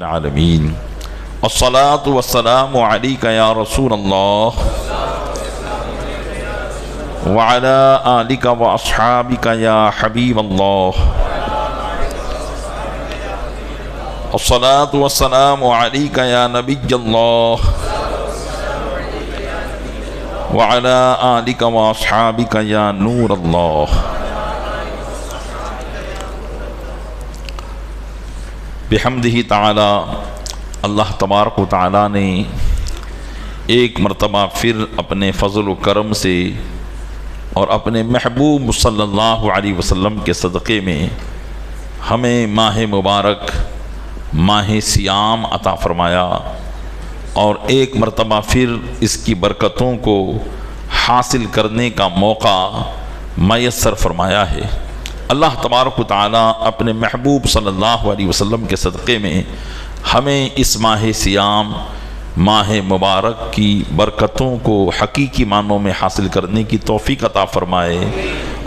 العالمین الصلاۃ والسلام علیک یا رسول اللہ وعلی آلک واصحابک یا حبیب اللہ الصلاۃ والسلام علیک یا نبی اللہ وعلی آلک واصحابک یا نور اللہ بحمدہ تعالی۔ اللہ تبارک و تعالی نے ایک مرتبہ پھر اپنے فضل و کرم سے اور اپنے محبوب صلی اللہ علیہ وسلم کے صدقے میں ہمیں ماہ مبارک ماہ صیام عطا فرمایا اور ایک مرتبہ پھر اس کی برکتوں کو حاصل کرنے کا موقع میسر فرمایا ہے۔ اللہ تبارک و تعالیٰ اپنے محبوب صلی اللہ علیہ وسلم کے صدقے میں ہمیں اس ماہ صیام ماہ مبارک کی برکتوں کو حقیقی معنوں میں حاصل کرنے کی توفیق عطا فرمائے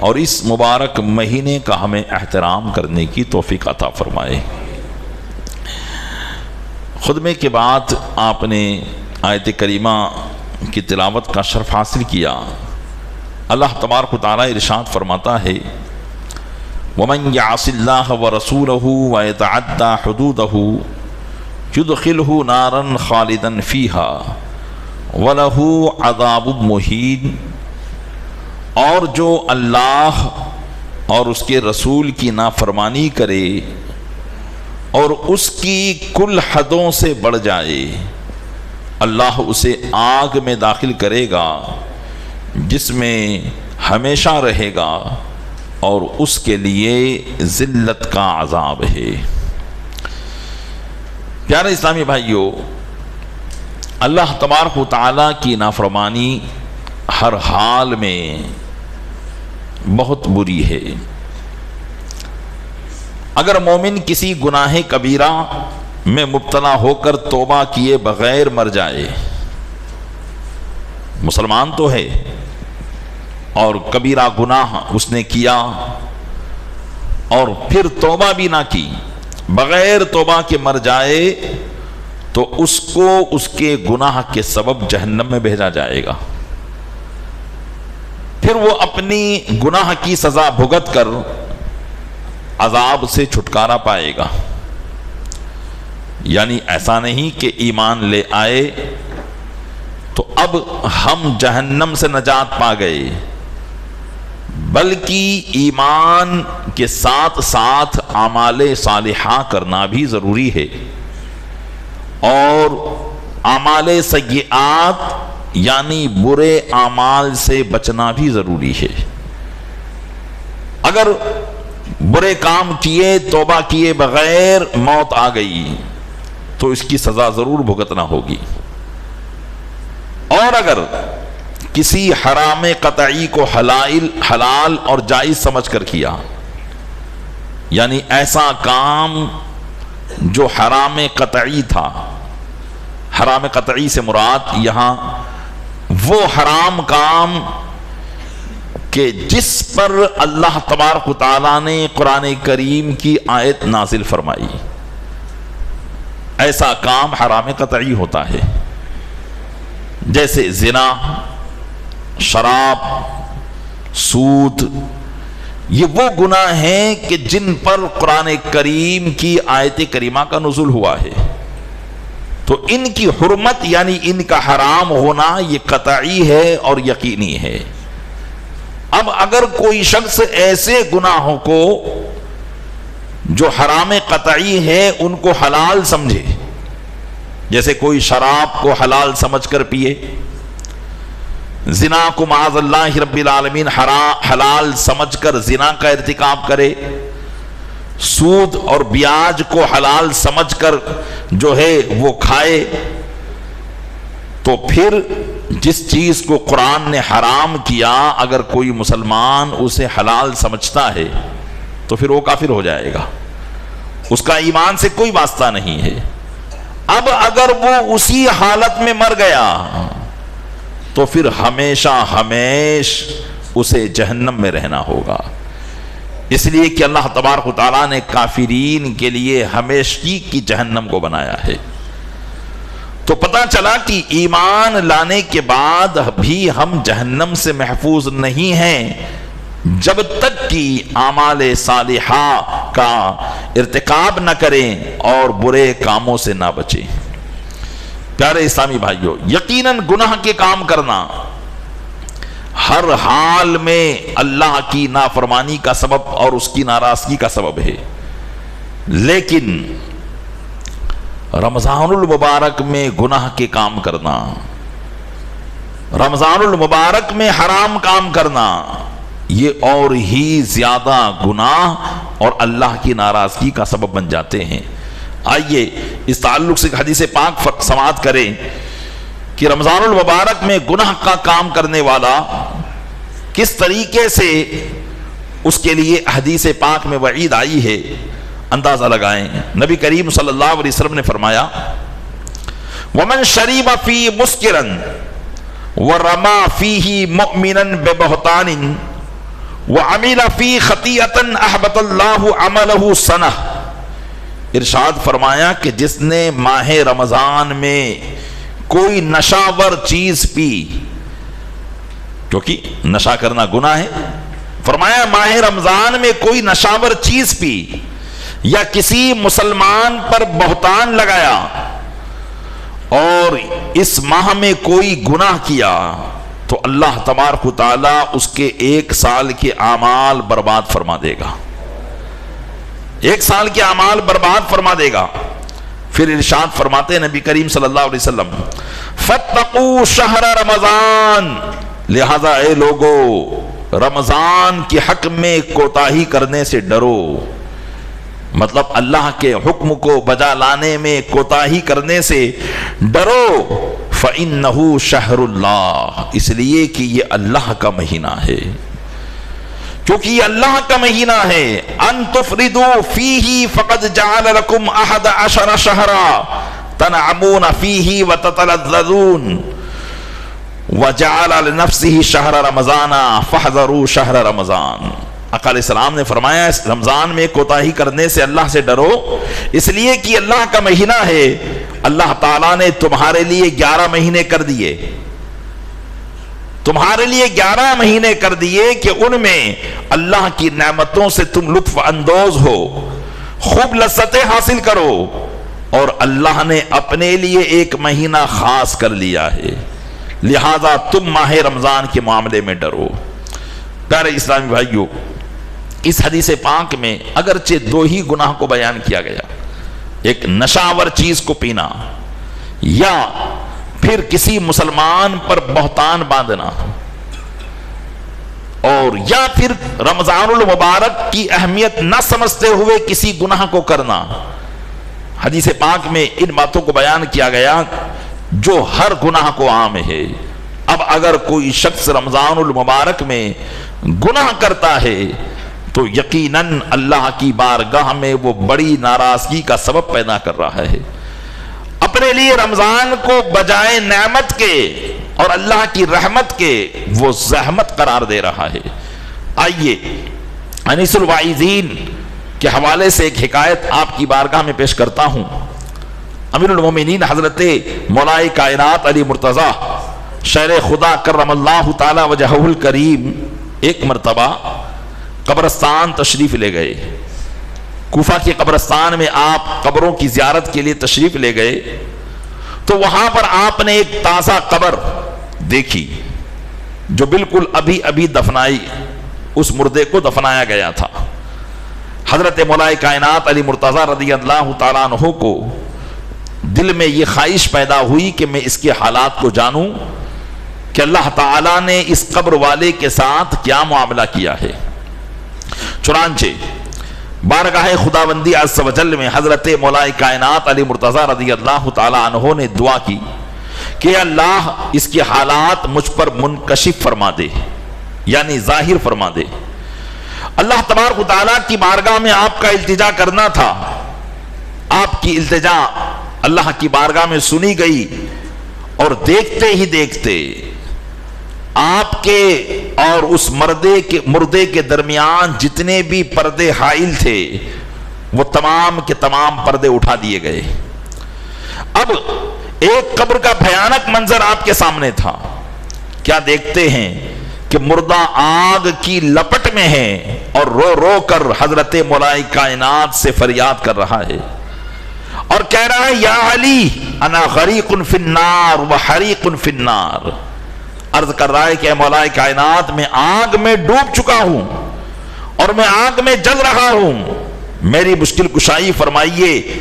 اور اس مبارک مہینے کا ہمیں احترام کرنے کی توفیق عطا فرمائے۔ خطبے کے بعد آپ نے آیت کریمہ کی تلاوت کا شرف حاصل کیا۔ اللہ تبارک و تعالیٰ ارشاد فرماتا ہے وَمَنْ يَعْصِ اللَّهَ وَرَسُولَهُ وَيَتَعَدَّى حُدُودَهُ يُدْخِلْهُ نَارًا خَالِدًا فِيهَا وَلَهُ عَذَابٌ مُّهِينٌ، اور جو اللہ اور اس کے رسول کی نافرمانی کرے اور اس کی کل حدوں سے بڑھ جائے، اللہ اسے آگ میں داخل کرے گا جس میں ہمیشہ رہے گا اور اس کے لیے ذلت کا عذاب ہے۔ پیارے اسلامی بھائیوں، اللہ تبارک و تعالیٰ کی نافرمانی ہر حال میں بہت بری ہے۔ اگر مومن کسی گناہ کبیرہ میں مبتلا ہو کر توبہ کیے بغیر مر جائے، مسلمان تو ہے اور کبیرہ گناہ اس نے کیا اور پھر توبہ بھی نہ کی، بغیر توبہ کے مر جائے تو اس کو اس کے گناہ کے سبب جہنم میں بھیجا جائے گا، پھر وہ اپنی گناہ کی سزا بھگت کر عذاب سے چھٹکارا پائے گا۔ یعنی ایسا نہیں کہ ایمان لے آئے تو اب ہم جہنم سے نجات پا گئے، بلکہ ایمان کے ساتھ ساتھ اعمال صالحہ کرنا بھی ضروری ہے اور اعمال سیئات یعنی برے اعمال سے بچنا بھی ضروری ہے۔ اگر برے کام کیے، توبہ کیے بغیر موت آ گئی تو اس کی سزا ضرور بھگتنا ہوگی، اور اگر کسی حرام قطعی کو حلال اور جائز سمجھ کر کیا، یعنی ایسا کام جو حرام قطعی تھا، حرام قطعی سے مراد یہاں وہ حرام کام کہ جس پر اللہ تبارک و تعالیٰ نے قرآن کریم کی آیت نازل فرمائی، ایسا کام حرام قطعی ہوتا ہے، جیسے زنا، شراب، سود، یہ وہ گناہ ہیں کہ جن پر قرآن کریم کی آیت کریمہ کا نزول ہوا ہے، تو ان کی حرمت یعنی ان کا حرام ہونا یہ قطعی ہے اور یقینی ہے۔ اب اگر کوئی شخص ایسے گناہوں کو جو حرام قطعی ہے ان کو حلال سمجھے، جیسے کوئی شراب کو حلال سمجھ کر پیے، زنا کو معاذ اللہ رب العالمین حلال سمجھ کر زنا کا ارتکاب کرے، سود اور بیاج کو حلال سمجھ کر جو ہے وہ کھائے، تو پھر جس چیز کو قرآن نے حرام کیا اگر کوئی مسلمان اسے حلال سمجھتا ہے تو پھر وہ کافر ہو جائے گا، اس کا ایمان سے کوئی واسطہ نہیں ہے۔ اب اگر وہ اسی حالت میں مر گیا تو پھر ہمیشہ اسے جہنم میں رہنا ہوگا۔ اس لیے کہ اللہ تبارک و تعالیٰ نے کافرین کے لیے ہمیشگی کی جہنم کو بنایا ہے۔ تو پتہ چلا کہ ایمان لانے کے بعد بھی ہم جہنم سے محفوظ نہیں ہیں جب تک کہ اعمال صالحہ کا ارتکاب نہ کریں اور برے کاموں سے نہ بچیں۔ پیارے اسلامی بھائیوں، یقیناً گناہ کے کام کرنا ہر حال میں اللہ کی نافرمانی کا سبب اور اس کی ناراضگی کا سبب ہے، لیکن رمضان المبارک میں گناہ کے کام کرنا، رمضان المبارک میں حرام کام کرنا، یہ اور ہی زیادہ گناہ اور اللہ کی ناراضگی کا سبب بن جاتے ہیں۔ آئیے اس تعلق سے حدیث پاک سماعت کریں کہ رمضان المبارک میں گناہ کا کام کرنے والا کس طریقے سے اس کے لیے حدیث پاک میں وعید آئی ہے، اندازہ لگائیں۔ نبی کریم صلی اللہ علیہ وسلم نے فرمایا وَمَنْ شَرِبَ فِي مُسْكِرًا وَرَمَى فِيهِ مُؤْمِنًا بِبُهْتَانٍ وَعَمِلَ فِي خَطِيئَةً أَحْبَطَ اللَّهُ عَمَلَهُ سَنَةً، ارشاد فرمایا کہ جس نے ماہ رمضان میں کوئی نشاور چیز پی، کیونکہ نشہ کرنا گناہ ہے، فرمایا ماہ رمضان میں کوئی نشاور چیز پی یا کسی مسلمان پر بہتان لگایا اور اس ماہ میں کوئی گناہ کیا، تو اللہ تبارک و تعالیٰ اس کے 1 سال کے اعمال برباد فرما دے گا، 1 سال کے اعمال برباد فرما دے گا۔ پھر ارشاد فرماتے ہیں نبی کریم صلی اللہ علیہ وسلم فَاتَّقُوا شَهْرَ رَمَضَانَ، لہذا اے لوگو رمضان کے حق میں کوتاہی کرنے سے ڈرو، مطلب اللہ کے حکم کو بجا لانے میں کوتاہی کرنے سے ڈرو، فَإِنَّهُ شَهْرُ اللَّهِ، اس لیے کہ یہ اللہ کا مہینہ ہے، کیونکہ یہ اللہ کا مہینہ ہے۔ ان تفردوا فیہ فقد جعل لکم 11 شہرا تنعمون فیہ وتتلذذون وجعل لنفسہ شہر رمضان فاحذروا شہر رمضان۔ آقا علیہ السلام نے فرمایا اس رمضان میں کوتاہی کرنے سے اللہ سے ڈرو، اس لیے کہ اللہ کا مہینہ ہے، اللہ تعالیٰ نے تمہارے لیے 11 مہینے کر دیے، تمہارے لیے 11 مہینے کر دیے کہ ان میں اللہ کی نعمتوں سے تم لطف اندوز ہو، خوب لذتیں حاصل کرو، اور اللہ نے اپنے لیے ایک مہینہ خاص کر لیا ہے، لہذا تم ماہ رمضان کے معاملے میں ڈرو۔ پیارے اسلامی بھائیوں، اس حدیث پاک میں اگرچہ 2 ہی گناہ کو بیان کیا گیا، ایک نشاور چیز کو پینا یا پھر کسی مسلمان پر بہتان باندھنا، اور یا پھر رمضان المبارک کی اہمیت نہ سمجھتے ہوئے کسی گناہ کو کرنا۔ حدیث پاک میں ان باتوں کو بیان کیا گیا جو ہر گناہ کو عام ہے۔ اب اگر کوئی شخص رمضان المبارک میں گناہ کرتا ہے تو یقیناً اللہ کی بارگاہ میں وہ بڑی ناراضگی کا سبب پیدا کر رہا ہے، اپنے لیے رمضان کو بجائے نعمت کے اور اللہ کی رحمت کے وہ زحمت قرار دے رہا ہے۔ آئیے انیس الواعظین کے حوالے سے ایک حکایت آپ کی بارگاہ میں پیش کرتا ہوں۔ امیر المومنین حضرت مولا کائنات علی مرتضیٰ شہر خدا کرم اللہ تعالی وجہہ الکریم ایک مرتبہ قبرستان تشریف لے گئے۔ کوفہ کے قبرستان میں آپ قبروں کی زیارت کے لیے تشریف لے گئے تو وہاں پر آپ نے ایک تازہ قبر دیکھی جو بالکل ابھی ابھی دفنائی، اس مردے کو دفنایا گیا تھا۔ حضرت مولا کائنات علی مرتضیٰ رضی اللہ تعالیٰ عنہ کو دل میں یہ خواہش پیدا ہوئی کہ میں اس کے حالات کو جانوں کہ اللہ تعالیٰ نے اس قبر والے کے ساتھ کیا معاملہ کیا ہے۔ چنانچہ بارگاہ خداوندی عز و جل میں حضرت مولا کائنات علی مرتضیٰ رضی اللہ تعالیٰ عنہ نے دعا کی کہ اللہ اس کے حالات مجھ پر منکشف فرما دے، یعنی ظاہر فرما دے۔ اللہ تبارک و تعالیٰ کی بارگاہ میں آپ کا التجا کرنا تھا، آپ کی التجا اللہ کی بارگاہ میں سنی گئی، اور دیکھتے ہی دیکھتے آپ کے اور اس مردے کے درمیان جتنے بھی پردے حائل تھے وہ تمام کے تمام پردے اٹھا دیے گئے۔ اب ایک قبر کا بھیانک منظر آپ کے سامنے تھا۔ کیا دیکھتے ہیں کہ مردہ آگ کی لپٹ میں ہے اور رو رو کر حضرت مولا کائنات سے فریاد کر رہا ہے اور کہہ رہا ہے یا علی انا غریق فی النار و حریق فی النار۔ عرض کر رہا ہے کہ اے مولا کائنات میں آگ میں ڈوب چکا ہوں اور میں آگ میں جل رہا ہوں، میری مشکل کشائی فرمائیے۔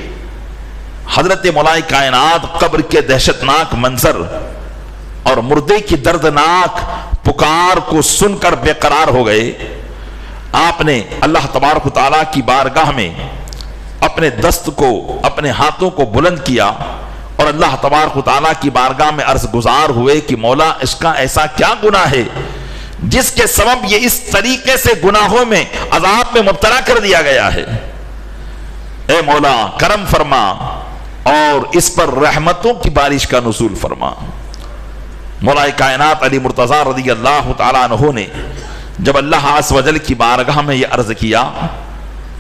حضرت مولا کائنات قبر کے دہشتناک منظر اور مردے کی دردناک پکار کو سن کر بے قرار ہو گئے۔ آپ نے اللہ تبارک و تعالیٰ کی بارگاہ میں اپنے دست کو، اپنے ہاتھوں کو بلند کیا اور اللہ تبارک و تعالیٰ کی بارگاہ میں عرض گزار ہوئے کہ مولا اس کا ایسا کیا گناہ ہے جس کے سبب یہ اس طریقے سے گناہوں میں عذاب میں مبتلا کر دیا گیا ہے۔ اے مولا کرم فرما اور اس پر رحمتوں کی بارش کا نزول فرما۔ مولا کائنات علی مرتضیٰ رضی اللہ تعالیٰ عنہ نے جب اللہ عز و جل کی بارگاہ میں یہ عرض کیا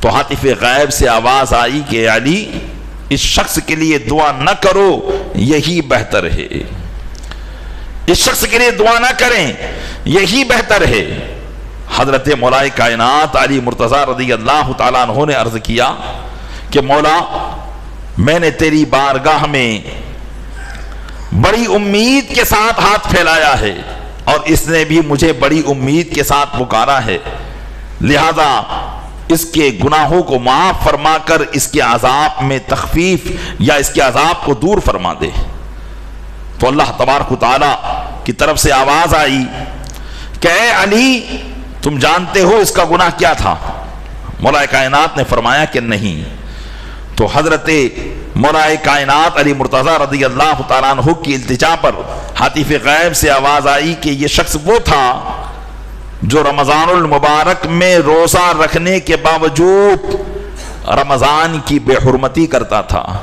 تو ہاتف غیب سے آواز آئی کہ علی اس شخص کے لیے دعا نہ کرو، یہی بہتر ہے۔ اس شخص کے لیے دعا نہ کریں، یہی بہتر ہے۔ حضرت مولا کائنات علی مرتضیٰ رضی اللہ تعالیٰ عنہ نے عرض کیا کہ مولا میں نے تیری بارگاہ میں بڑی امید کے ساتھ ہاتھ پھیلایا ہے اور اس نے بھی مجھے بڑی امید کے ساتھ پکارا ہے، لہذا اس کے گناہوں کو معاف فرما کر اس کے عذاب میں تخفیف یا اس کے عذاب کو دور فرما دے۔ تو اللہ تبارک و تعالیٰ کی طرف سے آواز آئی کہ اے علی تم جانتے ہو اس کا گناہ کیا تھا؟ مولا کائنات نے فرمایا کہ نہیں۔ تو حضرت مولا کائنات علی مرتضیٰ رضی اللہ تعالیٰ عنہ کی التجا پر ہاتف غیب سے آواز آئی کہ یہ شخص وہ تھا جو رمضان المبارک میں روزہ رکھنے کے باوجود رمضان کی بے حرمتی کرتا تھا۔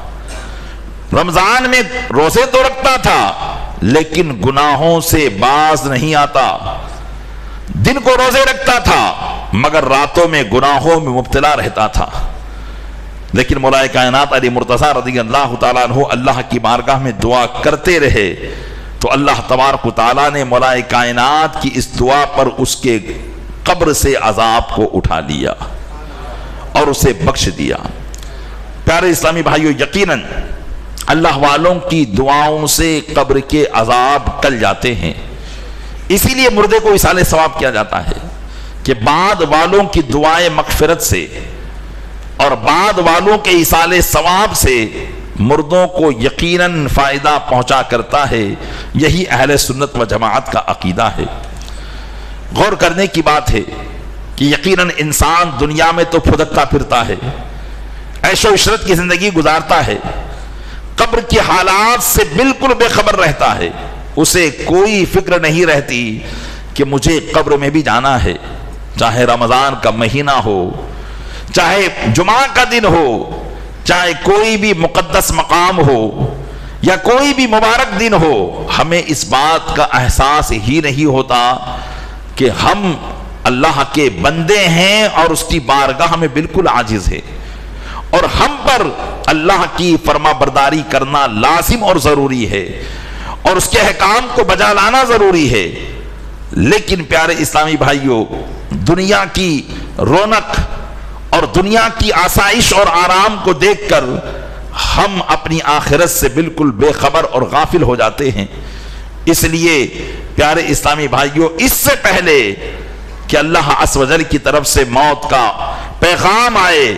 رمضان میں روزے تو رکھتا تھا لیکن گناہوں سے باز نہیں آتا، دن کو روزے رکھتا تھا مگر راتوں میں گناہوں میں مبتلا رہتا تھا۔ لیکن مولا کائنات علی مرتضیٰ رضی اللہ تعالیٰ عنہ اللہ کی بارگاہ میں دعا کرتے رہے تو اللہ تبارک و تعالیٰ نے مولا کائنات کی اس دعا پر اس کے قبر سے عذاب کو اٹھا لیا اور اسے بخش دیا۔ پیارے اسلامی بھائیو، یقیناً اللہ والوں کی دعاؤں سے قبر کے عذاب ٹل جاتے ہیں، اسی لیے مردے کو اصالِ ثواب کیا جاتا ہے کہ بعد والوں کی دعائیں مغفرت سے اور بعد والوں کے ایصال ثواب سے مردوں کو یقیناً فائدہ پہنچا کرتا ہے۔ یہی اہل سنت و جماعت کا عقیدہ ہے۔ غور کرنے کی بات ہے کہ یقیناً انسان دنیا میں تو پھدکتا پھرتا ہے، عیش و عشرت کی زندگی گزارتا ہے، قبر کے حالات سے بالکل بے خبر رہتا ہے، اسے کوئی فکر نہیں رہتی کہ مجھے قبر میں بھی جانا ہے، چاہے رمضان کا مہینہ ہو، چاہے جمعہ کا دن ہو، چاہے کوئی بھی مقدس مقام ہو یا کوئی بھی مبارک دن ہو، ہمیں اس بات کا احساس ہی نہیں ہوتا کہ ہم اللہ کے بندے ہیں اور اس کی بارگاہ میں بالکل عاجز ہے اور ہم پر اللہ کی فرما برداری کرنا لازم اور ضروری ہے اور اس کے احکام کو بجا لانا ضروری ہے۔ لیکن پیارے اسلامی بھائیوں، دنیا کی رونق اور دنیا کی آسائش اور آرام کو دیکھ کر ہم اپنی آخرت سے بالکل بے خبر اور غافل ہو جاتے ہیں۔ اس لیے پیارے اسلامی بھائیوں، اس سے پہلے کہ اللہ عز و جل کی طرف سے موت کا پیغام آئے،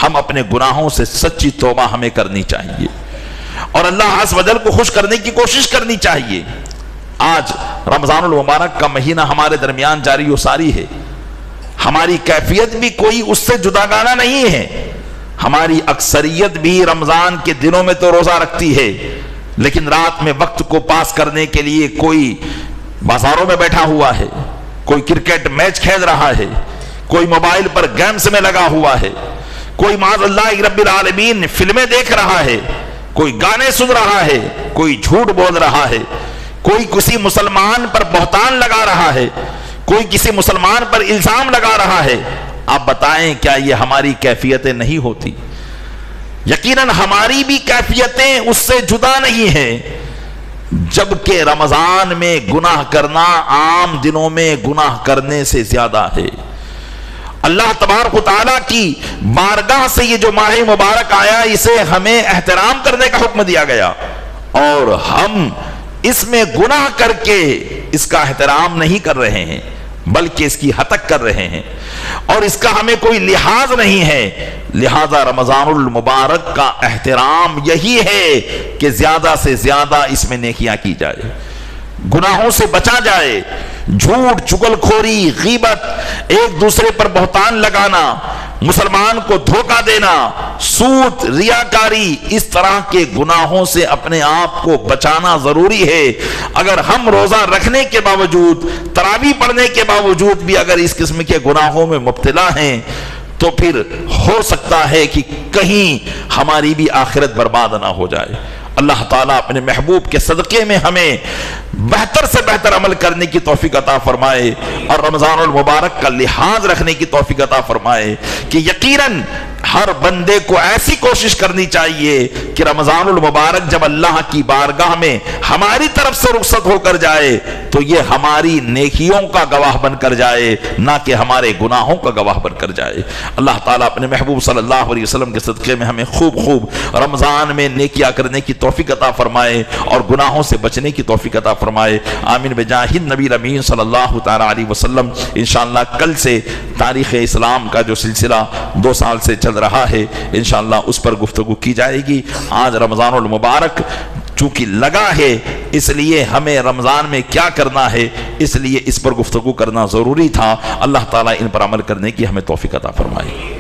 ہم اپنے گناہوں سے سچی توبہ ہمیں کرنی چاہیے اور اللہ عز و جل کو خوش کرنے کی کوشش کرنی چاہیے۔ آج رمضان المبارک کا مہینہ ہمارے درمیان جاری و ساری ہے، ہماری کیفیت بھی کوئی اس سے جداگانہ نہیں ہے، ہماری اکثریت بھی رمضان کے دنوں میں تو روزہ رکھتی ہے لیکن رات میں وقت کو پاس کرنے کے لیے کوئی بازاروں میں بیٹھا ہوا ہے، کوئی کرکٹ میچ کھیل رہا ہے، کوئی موبائل پر گیمز میں لگا ہوا ہے، کوئی معاذ اللہ رب العالمین فلمیں دیکھ رہا ہے، کوئی گانے سن رہا ہے، کوئی جھوٹ بول رہا ہے، کوئی کسی مسلمان پر بہتان لگا رہا ہے، کوئی کسی مسلمان پر الزام لگا رہا ہے، آپ بتائیں کیا یہ ہماری کیفیتیں نہیں ہوتی؟ یقیناً ہماری بھی کیفیتیں اس سے جدا نہیں ہیں، جبکہ رمضان میں گناہ کرنا عام دنوں میں گناہ کرنے سے زیادہ ہے۔ اللہ تبارک و تعالیٰ کی بارگاہ سے یہ جو ماہ مبارک آیا، اسے ہمیں احترام کرنے کا حکم دیا گیا، اور ہم اس میں گناہ کر کے اس کا احترام نہیں کر رہے ہیں، بلکہ اس کی ہتک کر رہے ہیں، اور اس کا ہمیں کوئی لحاظ نہیں ہے۔ لہذا رمضان المبارک کا احترام یہی ہے کہ زیادہ سے زیادہ اس میں نیکیاں کی جائے، گناہوں سے بچا جائے، جھوٹ، چغل خوری، غیبت، ایک دوسرے پر بہتان لگانا، مسلمان کو دھوکہ دینا، سود، ریاکاری، اس طرح کے گناہوں سے اپنے آپ کو بچانا ضروری ہے۔ اگر ہم روزہ رکھنے کے باوجود، تراویح پڑھنے کے باوجود بھی اگر اس قسم کے گناہوں میں مبتلا ہیں تو پھر ہو سکتا ہے کہ کہیں ہماری بھی آخرت برباد نہ ہو جائے۔ اللہ تعالیٰ اپنے محبوب کے صدقے میں ہمیں بہتر سے بہتر عمل کرنے کی توفیق عطا فرمائے، اور رمضان المبارک کا لحاظ رکھنے کی توفیق عطا فرمائے کہ یقیناً ہر بندے کو ایسی کوشش کرنی چاہیے کہ رمضان المبارک جب اللہ کی بارگاہ میں ہماری طرف سے رخصت ہو کر جائے تو یہ ہماری نیکیوں کا گواہ بن کر جائے، نہ کہ ہمارے گناہوں کا گواہ بن کر جائے۔ اللہ تعالیٰ اپنے محبوب صلی اللہ علیہ وسلم کے صدقے میں ہمیں خوب رمضان میں نیکیاں کرنے کی توفیق عطا فرمائے اور گناہوں سے بچنے کی توفیق عطا فرمائے۔ آمین بجاہ النبی الامین صلی اللہ تعالیٰ علیہ وسلم۔ انشاءاللہ کل سے تاریخ اسلام کا جو سلسلہ 2 سال سے چل رہا ہے، انشاءاللہ اس پر گفتگو کی جائے گی۔ آج رمضان المبارک چونکہ لگا ہے، اس لیے ہمیں رمضان میں کیا کرنا ہے، اس لیے اس پر گفتگو کرنا ضروری تھا۔ اللہ تعالیٰ ان پر عمل کرنے کی ہمیں توفیق عطا فرمائے۔